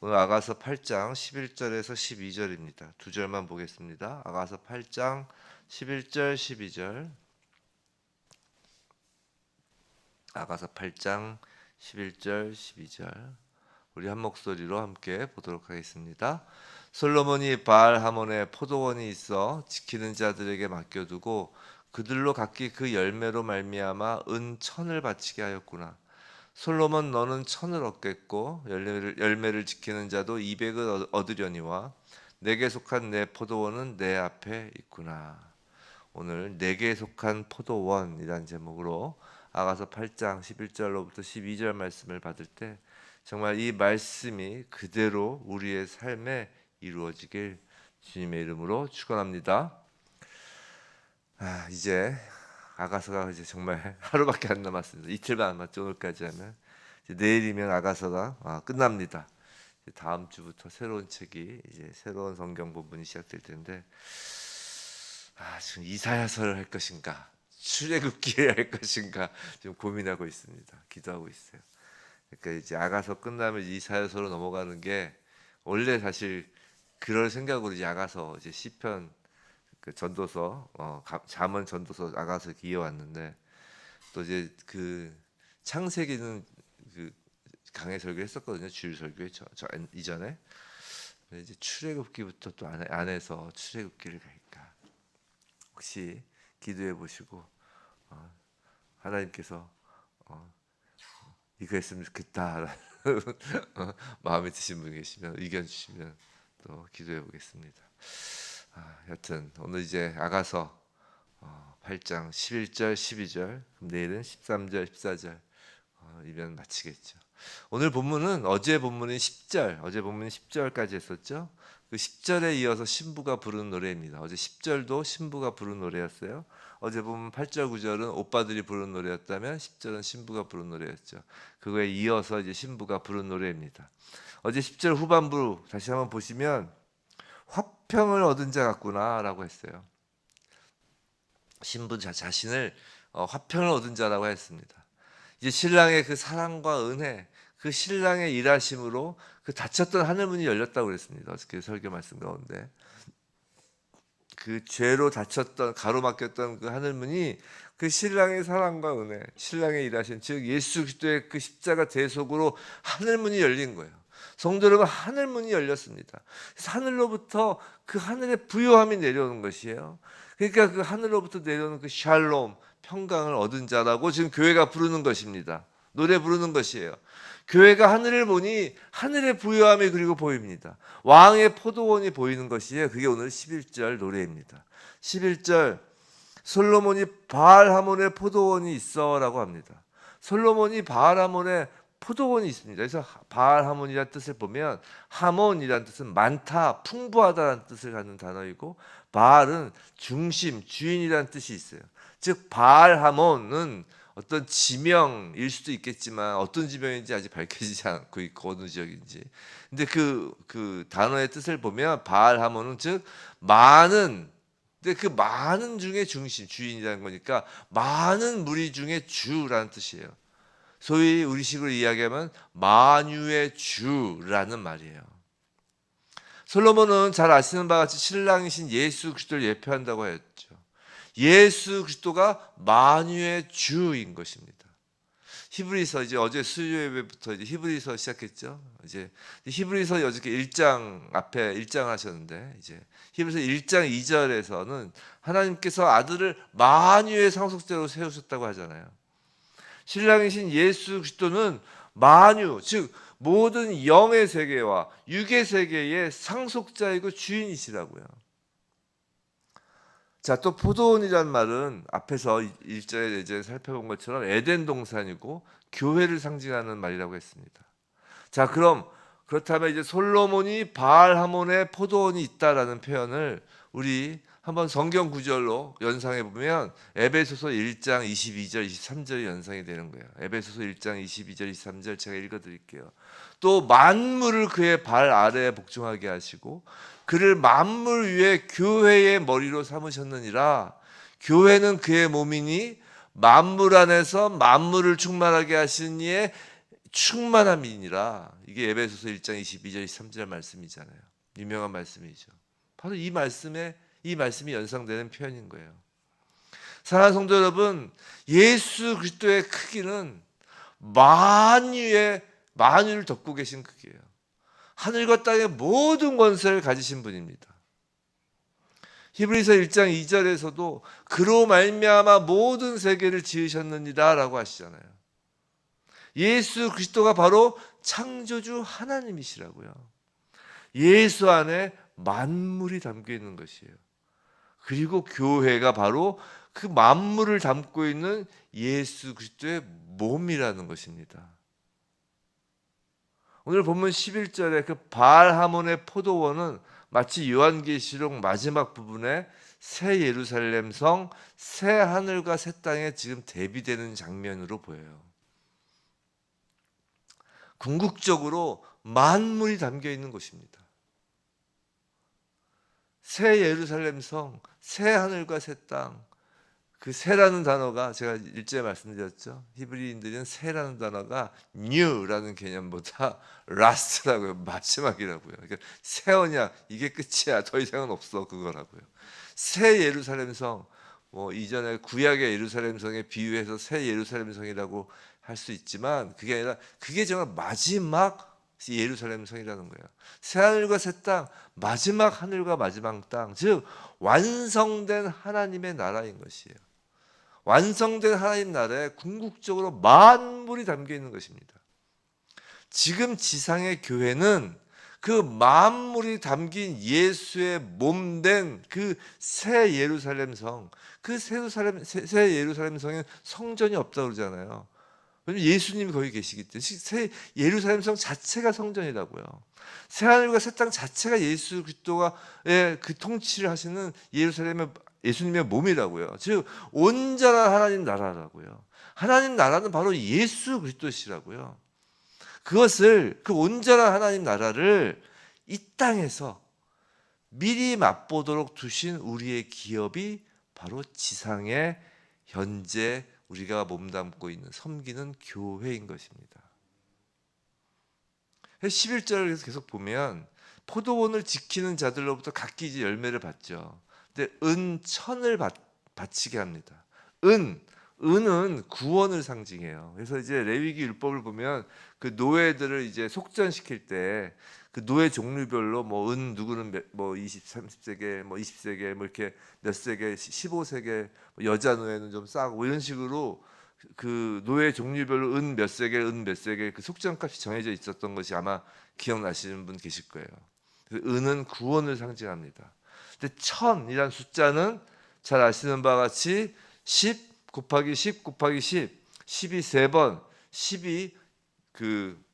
오늘 아가서 8장 11절에서 12절입니다. 두 절만 보겠습니다. 아가서 8장 11절 12절. 아가서 8장 11절 12절. 우리 한 목소리로 함께 보도록 하겠습니다. 솔로몬이 바알 하몬에 포도원이 있어 지키는 자들에게 맡겨두고 그들로 각기 그 열매로 말미암아 은 1000을 바치게 하였구나. 솔로몬 너는 1000을 얻겠고 열매를 지키는 자도 200을 얻으려니와 내게 속한 내 포도원은 내 앞에 있구나. 오늘 내게 속한 포도원이라는 제목으로 아가서 8장 11절로부터 12절 말씀을 받을 때 정말 이 말씀이 그대로 우리의 삶에 이루어지길 주님의 이름으로 축원합니다. 이제 아가서가 이제 정말 하루밖에 안 남았습니다. 이틀만 남았죠. 오늘까지 하면 이제 내일이면 아가서가 끝납니다. 이제 다음 주부터 새로운 책이 이제 새로운 성경 부분이 시작될 텐데 지금 이사야서를 할 것인가 출애굽기를 할 것인가 좀 고민하고 있습니다. 기도하고 있어요. 그러니까 이제 아가서 끝나면 이사야서로 넘어가는 게 원래 사실 그럴 생각으로 이제 아가서 이제 시편 그 전도서 잠언 전도서 아가서 이어왔는데 또 이제 그 창세기는 그 강해 설교했었거든요. 주일 설교에 저 이전에. 이제 출애굽기부터 또 안에서 출애굽기를 갈까 혹시 기도해 보시고 하나님께서 이거 했으면 좋겠다 마음에 드신 분 계시면 의견 주시면 또 기도해 보겠습니다. 여튼 오늘 이제 아가서 8장 11절 12절 내일은 13절 14절 이면 마치겠죠. 오늘 본문은 어제 본문인 10절 어제 본문 10절까지 했었죠. 그 10절에 이어서 신부가 부르는 노래입니다. 어제 10절도 신부가 부르는 노래였어요. 어제 보면 8절 9절은 오빠들이 부르는 노래였다면 10절은 신부가 부르는 노래였죠. 그거에 이어서 이제 신부가 부르는 노래입니다. 어제 10절 후반부 다시 한번 보시면 화평을 얻은 자 같구나라고 했어요. 신부 자신을 화평을 얻은 자라고 했습니다. 이제 신랑의 그 사랑과 은혜, 그 신랑의 일하심으로 그 닫혔던 하늘문이 열렸다고 그랬습니다. 어저께 설교 말씀 가운데 그 죄로 닫혔던 가로막혔던 그 하늘문이 그 신랑의 사랑과 은혜, 신랑의 일하심, 즉 예수 그리스도의 그 십자가 대속으로 하늘문이 열린 거예요. 성도 여러분, 하늘문이 열렸습니다. 그래서 하늘로부터 그 하늘의 부요함이 내려오는 것이에요. 그러니까 그 하늘로부터 내려오는 그 샬롬, 평강을 얻은 자라고 지금 교회가 부르는 것입니다. 노래 부르는 것이에요. 교회가 하늘을 보니 하늘의 부요함이 그리고 보입니다. 왕의 포도원이 보이는 것이에요. 그게 오늘 11절 노래입니다. 11절 솔로몬이 바알 하몬의 포도원이 있어라고 합니다. 솔로몬이 바알 하몬의 포도원이 있습니다. 그래서 바알 하몬이라는 뜻을 보면 하몬이라는 뜻은 많다, 풍부하다라는 뜻을 갖는 단어이고 바알은 중심, 주인이라는 뜻이 있어요. 즉 바알 하몬은 어떤 지명일 수도 있겠지만 어떤 지명인지 아직 밝혀지지 않고 있고 어느 지역인지. 근데 그 단어의 뜻을 보면 바알 하몬은 즉 많은, 근데 그 많은 중에 중심, 주인이라는 거니까 많은 무리 중에 주라는 뜻이에요. 소위 우리식으로 이야기하면 만유의 주라는 말이에요. 솔로몬은 잘 아시는 바와 같이 신랑이신 예수 그리스도를 예표한다고 했죠. 예수 그리스도가 만유의 주인 것입니다. 히브리서 이제 어제 수요예배부터 이제 히브리서 시작했죠. 이제 히브리서 어저께 1장 앞에 1장 하셨는데 이제 히브리서 1장 2절에서는 하나님께서 아들을 만유의 상속자로 세우셨다고 하잖아요. 신랑이신 예수 그리스도는 만유, 즉 모든 영의 세계와 육의 세계의 상속자이고 주인이시라고요. 자, 또 포도원이란 말은 앞에서 1절에 이제 살펴본 것처럼 에덴 동산이고 교회를 상징하는 말이라고 했습니다. 자, 그렇다면 이제 솔로몬이 바알 하몬의 포도원이 있다라는 표현을 우리 한번 성경 구절로 연상해 보면 에베소서 1장 22절 23절이 연상이 되는 거예요. 에베소서 1장 22절 23절 제가 읽어 드릴게요. 또 만물을 그의 발 아래에 복종하게 하시고 그를 만물 위에 교회의 머리로 삼으셨느니라. 교회는 그의 몸이니 만물 안에서 만물을 충만하게 하시는 이의 충만함이니라. 이게 에베소서 1장 22절 23절 말씀이잖아요. 유명한 말씀이죠. 바로 이 말씀이 연상되는 표현인 거예요. 사랑하는 성도 여러분, 예수 그리스도의 크기는 만유를 덮고 계신 크기예요. 하늘과 땅의 모든 권세를 가지신 분입니다. 히브리서 1장 2절에서도 그로 말미암아 모든 세계를 지으셨느니라라고 하시잖아요. 예수 그리스도가 바로 창조주 하나님이시라고요. 예수 안에 만물이 담겨 있는 것이에요. 그리고 교회가 바로 그 만물을 담고 있는 예수 그리스도의 몸이라는 것입니다. 오늘 본문 11절에 그 바알하몬의 포도원은 마치 요한계시록 마지막 부분에 새 예루살렘 성, 새 하늘과 새 땅에 지금 대비되는 장면으로 보여요. 궁극적으로 만물이 담겨 있는 곳입니다. 새 예루살렘 성, 새 하늘과 새 땅. 그 새라는 단어가 제가 일제에 말씀드렸죠. 히브리인들은 새라는 단어가 new라는 개념보다 last라고요. 마지막이라고요. 그러니까 새 언약 이게 끝이야. 더 이상은 없어 그거라고요. 새 예루살렘 성, 뭐 이전에 구약의 예루살렘 성에 비유해서 새 예루살렘 성이라고 할 수 있지만 그게 아니라 그게 정말 마지막 예루살렘 성이라는 거예요. 새 하늘과 새 땅, 마지막 하늘과 마지막 땅, 즉 완성된 하나님의 나라인 것이에요. 완성된 하나님 나라에 궁극적으로 만물이 담겨 있는 것입니다. 지금 지상의 교회는 그 만물이 담긴 예수의 몸된 그 새 예루살렘 성, 그 새 예루살렘 성에 성전이 없다고 그러잖아요. 왜냐면 예수님이 거기 계시기 때문에 새 예루살렘 성 자체가 성전이라고요. 새 하늘과 새 땅 자체가 예수 그리스도가 그 통치를 하시는 예수님의 몸이라고요. 즉 온전한 하나님 나라라고요. 하나님 나라는 바로 예수 그리스도시라고요. 그 온전한 하나님 나라를 이 땅에서 미리 맛보도록 두신 우리의 기업이 바로 지상에 현재 우리가 몸담고 있는 섬기는 교회인 것입니다. 11절을 계속 보면 포도원을 지키는 자들로부터 각기 이제 열매를 받죠. 근데 천을 바치게 합니다. 은은 구원을 상징해요. 그래서 이제 레위기 율법을 보면 그 노예들을 이제 속전시킬 때 그 노예 종류별로 뭐 누구는 뭐 20, 30세계, 뭐 20세계, 뭐 이렇게 몇 세계, 15세계, 여자 노예는 좀 싸고 뭐 이런 식으로 그 노예 종류별로 몇 세계 그 속전값이 정해져 있었던 것이 아마 기억나시는 분 계실 거예요. 은은 구원을 상징합니다. 근데 천이란 숫자는 잘 아시는 바와 같이 10 곱하기 10 곱하기 10이 3번, 10이 그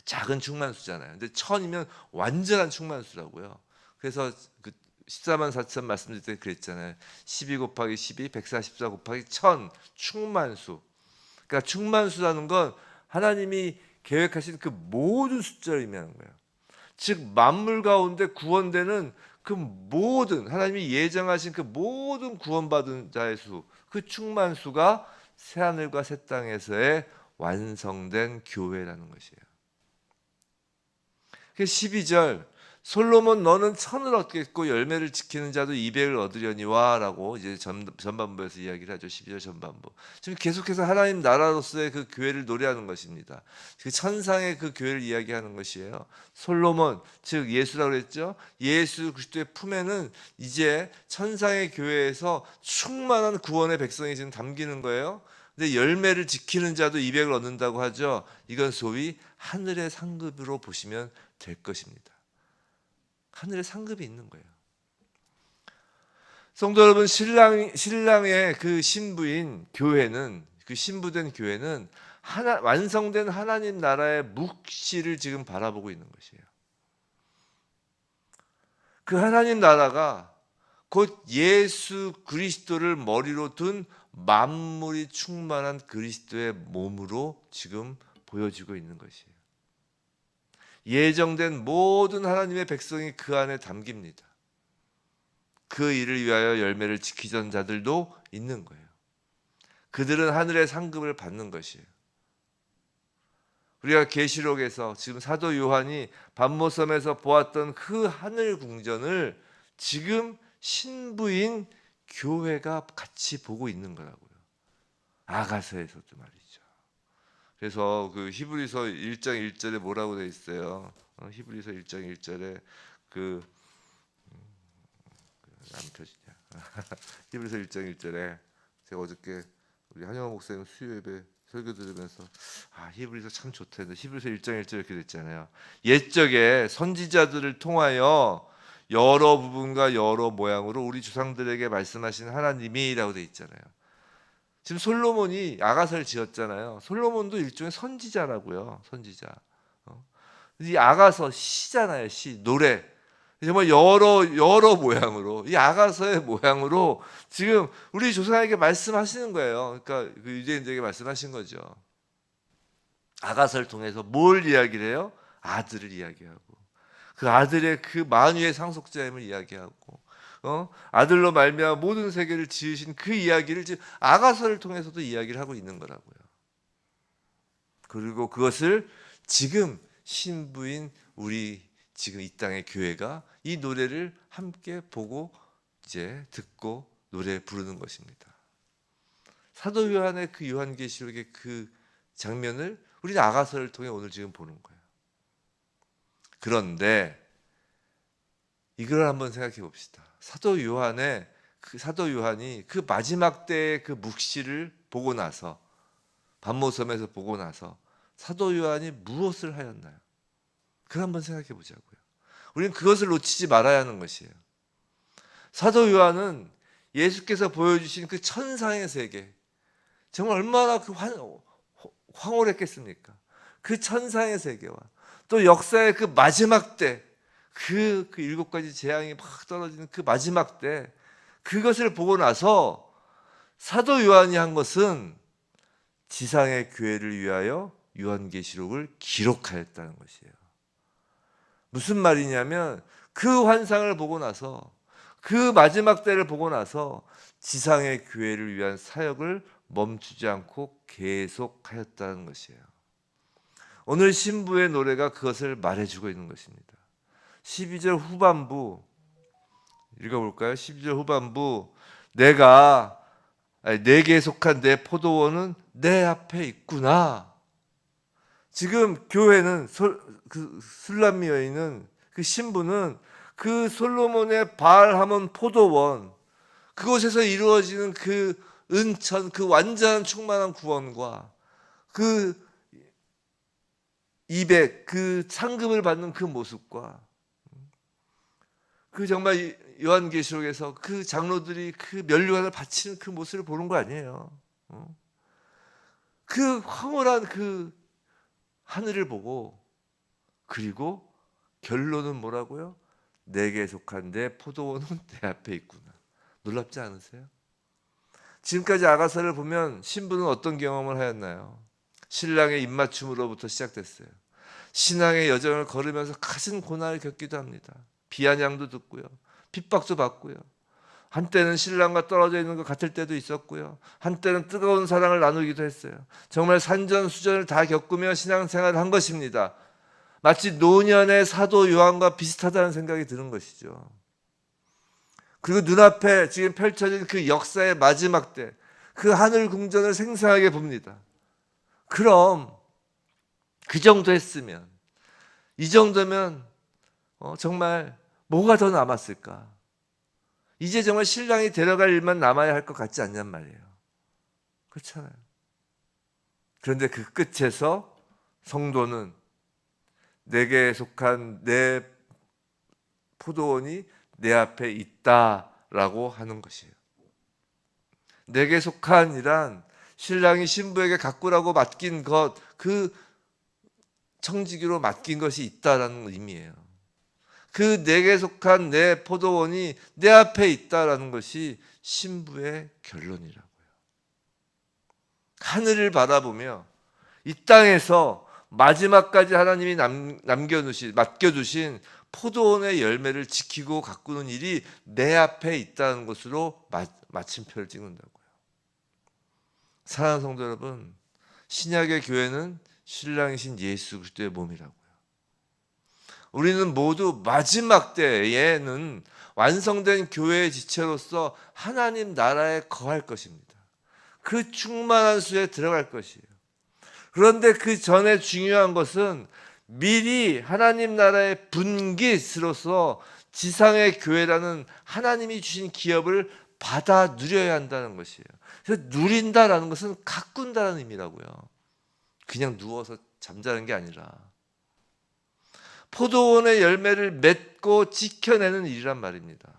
작은 충만수잖아요. 근데 천이면 완전한 충만수라고요. 그래서 그 14만 4천 말씀드릴 때 그랬잖아요. 12 곱하기 12, 144 곱하기 1000 충만수. 그러니까 충만수라는 건 하나님이 계획하신 그 모든 숫자를 의미하는 거예요. 즉 만물 가운데 구원되는 그 모든 하나님이 예정하신 그 모든 구원받은 자의 수, 그 충만수가 새하늘과 새 땅에서의 완성된 교회라는 것이에요. 12절 솔로몬 너는 천을 얻겠고 열매를 지키는 자도 200을 얻으려니와 라고 이제 전반부에서 이야기를 하죠. 12절 전반부. 지금 계속해서 하나님 나라로서의 그 교회를 노래하는 것입니다. 그 천상의 그 교회를 이야기하는 것이에요. 솔로몬 즉 예수라고 그랬죠. 예수 그리스도의 품에는 이제 천상의 교회에서 충만한 구원의 백성이 지금 담기는 거예요. 근데 열매를 지키는 자도 200을 얻는다고 하죠. 이건 소위 하늘의 상급으로 보시면 될 것입니다. 하늘에 상급이 있는 거예요. 성도 여러분, 신랑의 그 신부인 교회는, 그 신부된 교회는 완성된 하나님 나라의 묵시를 지금 바라보고 있는 것이에요. 그 하나님 나라가 곧 예수 그리스도를 머리로 둔 만물이 충만한 그리스도의 몸으로 지금 보여지고 있는 것이에요. 예정된 모든 하나님의 백성이 그 안에 담깁니다. 그 일을 위하여 열매를 지키던 자들도 있는 거예요. 그들은 하늘의 상급을 받는 것이에요. 우리가 계시록에서 지금 사도 요한이 반모섬에서 보았던 그 하늘 궁전을 지금 신부인 교회가 같이 보고 있는 거라고요. 아가서에서도 말이죠. 그래서 그 히브리서 1장 1절에 뭐라고 돼 있어요? 히브리서 1장 1절에 안 펴지냐? 히브리서 1장 1절에 제가 어저께 우리 한영호 목사님 수요 예배 설교 들으면서 히브리서 참 좋다 했는데 히브리서 1장 1절 이렇게 됐잖아요. 옛적에 선지자들을 통하여 여러 부분과 여러 모양으로 우리 조상들에게 말씀하신 하나님이라고 돼 있잖아요. 지금 솔로몬이 아가서를 지었잖아요. 솔로몬도 일종의 선지자라고요. 선지자. 이 아가서 시잖아요. 시, 노래. 정말 여러 모양으로 이 아가서의 모양으로 지금 우리 조상에게 말씀하시는 거예요. 그러니까 그 유대인들에게 말씀하신 거죠. 아가서를 통해서 뭘 이야기를 해요? 아들을 이야기하고 그 아들의 그 만유의 상속자임을 이야기하고 아들로 말미암아 모든 세계를 지으신 그 이야기를 지금 아가서를 통해서도 이야기를 하고 있는 거라고요. 그리고 그것을 지금 신부인 우리 지금 이 땅의 교회가 이 노래를 함께 보고 이제 듣고 노래 부르는 것입니다. 사도 요한의 그 요한계시록의 그 장면을 우리는 아가서를 통해 오늘 지금 보는 거예요. 그런데 이걸 한번 생각해 봅시다. 사도 요한이 그 마지막 때의 그 묵시를 보고 나서 반모섬에서 보고 나서 사도 요한이 무엇을 하였나요? 그걸 한번 생각해 보자고요. 우리는 그것을 놓치지 말아야 하는 것이에요. 사도 요한은 예수께서 보여주신 그 천상의 세계, 정말 얼마나 황홀했겠습니까? 그 천상의 세계와 또 역사의 그 마지막 때, 그 7가지 재앙이 막 떨어지는 그 마지막 때, 그것을 보고 나서 사도 요한이 한 것은 지상의 교회를 위하여 요한계시록을 기록하였다는 것이에요. 무슨 말이냐면 그 환상을 보고 나서 그 마지막 때를 보고 나서 지상의 교회를 위한 사역을 멈추지 않고 계속하였다는 것이에요. 오늘 신부의 노래가 그것을 말해주고 있는 것입니다. 12절 후반부 읽어볼까요? 12절 후반부 내게 속한 내 포도원은 내 앞에 있구나. 지금 교회는 그 술람미 여인은 그 신부는 그 솔로몬의 바알하몬 포도원 그곳에서 이루어지는 그 은천 그 완전한 충만한 구원과 그 그 상급을 받는 그 모습과 그 정말 요한계시록에서 그 장로들이 그 면류관을 바치는 그 모습을 보는 거 아니에요. 그 황홀한 그 하늘을 보고 그리고 결론은 뭐라고요? 내게 속한 내 포도원은 내 앞에 있구나. 놀랍지 않으세요? 지금까지 아가서를 보면 신부는 어떤 경험을 하였나요? 신랑의 입맞춤으로부터 시작됐어요. 신앙의 여정을 걸으면서 가진 고난을 겪기도 합니다. 비아냥도 듣고요. 핍박도 받고요. 한때는 신랑과 떨어져 있는 것 같을 때도 있었고요. 한때는 뜨거운 사랑을 나누기도 했어요. 정말 산전수전을 다 겪으며 신앙생활을 한 것입니다. 마치 노년의 사도 요한과 비슷하다는 생각이 드는 것이죠. 그리고 눈앞에 지금 펼쳐진 그 역사의 마지막 때, 그 하늘 궁전을 생생하게 봅니다. 그럼 그 정도 했으면, 이 정도면 정말 뭐가 더 남았을까? 이제 정말 신랑이 데려갈 일만 남아야 할 것 같지 않냔 말이에요. 그렇잖아요. 그런데 그 끝에서 성도는 내게 속한 내 포도원이 내 앞에 있다라고 하는 것이에요. 내게 속한이란 신랑이 신부에게 가꾸라고 맡긴 것, 그 청지기로 맡긴 것이 있다라는 의미예요. 그 내게 속한 내 포도원이 내 앞에 있다라는 것이 신부의 결론이라고요. 하늘을 바라보며 이 땅에서 마지막까지 하나님이 맡겨두신 포도원의 열매를 지키고 가꾸는 일이 내 앞에 있다는 것으로 마침표를 찍는다고요. 사랑하는 성도 여러분, 신약의 교회는 신랑이신 예수 그리스도의 몸이라고요. 우리는 모두 마지막 때에는 완성된 교회의 지체로서 하나님 나라에 거할 것입니다. 그 충만한 수에 들어갈 것이에요. 그런데 그 전에 중요한 것은 미리 하나님 나라의 분깃으로서 지상의 교회라는 하나님이 주신 기업을 받아 누려야 한다는 것이에요. 그래서 누린다라는 것은 가꾼다는 의미라고요. 그냥 누워서 잠자는 게 아니라 포도원의 열매를 맺고 지켜내는 일이란 말입니다.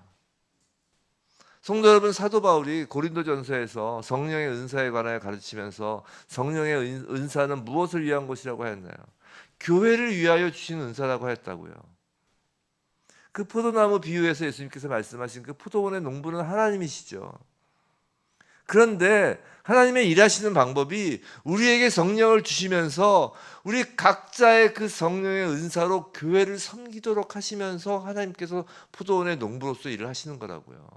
성도 여러분, 사도 바울이 고린도전서에서 성령의 은사에 관하여 가르치면서 성령의 은사는 무엇을 위한 것이라고 하였나요? 교회를 위하여 주신 은사라고 하였다고요. 그 포도나무 비유에서 예수님께서 말씀하신 그 포도원의 농부는 하나님이시죠. 그런데 하나님의 일하시는 방법이 우리에게 성령을 주시면서 우리 각자의 그 성령의 은사로 교회를 섬기도록 하시면서 하나님께서 포도원의 농부로서 일을 하시는 거라고요.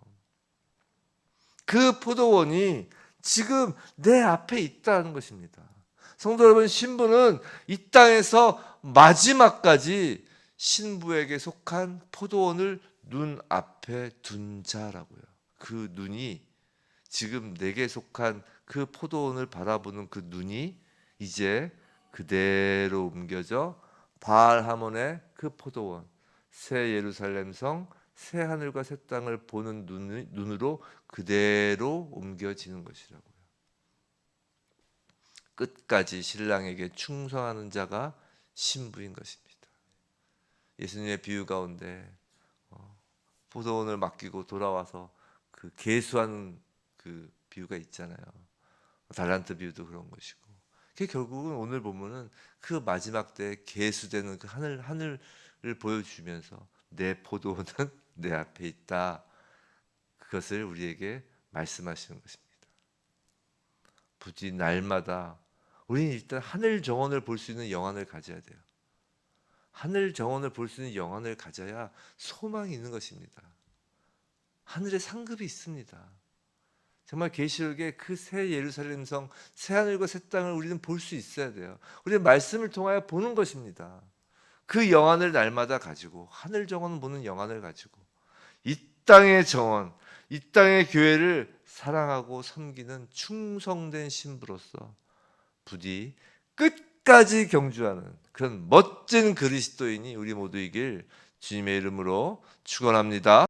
그 포도원이 지금 내 앞에 있다는 것입니다. 성도 여러분, 신부는 이 땅에서 마지막까지 신부에게 속한 포도원을 눈앞에 둔 자라고요. 그 눈이 지금 내게 속한 그 포도원을 바라보는 그 눈이 이제 그대로 옮겨져 바알 하몬의 그 포도원, 새 예루살렘 성, 새 하늘과 새 땅을 보는 눈으로 그대로 옮겨지는 것이라고요. 끝까지 신랑에게 충성하는 자가 신부인 것입니다. 예수님의 비유 가운데 포도원을 맡기고 돌아와서 그 계수하는 그 비유가 있잖아요. 달란트 비유도 그런 것이고, 그게 결국은 오늘 보면은 그 마지막 때 계수되는 그 하늘을 보여주면서 내 포도원은 내 앞에 있다. 그것을 우리에게 말씀하시는 것입니다. 부디 날마다 우리는 일단 하늘 정원을 볼 수 있는 영안을 가져야 돼요. 하늘 정원을 볼 수 있는 영안을 가져야 소망이 있는 것입니다. 하늘에 상급이 있습니다. 정말 계시록의 그 새 예루살렘 성, 새 하늘과 새 땅을 우리는 볼 수 있어야 돼요. 우리는 말씀을 통하여 보는 것입니다. 그 영안을 날마다 가지고, 하늘 정원을 보는 영안을 가지고 이 땅의 정원, 이 땅의 교회를 사랑하고 섬기는 충성된 신부로서 부디 끝까지 경주하는 그런 멋진 그리스도인이 우리 모두이길 주님의 이름으로 축원합니다.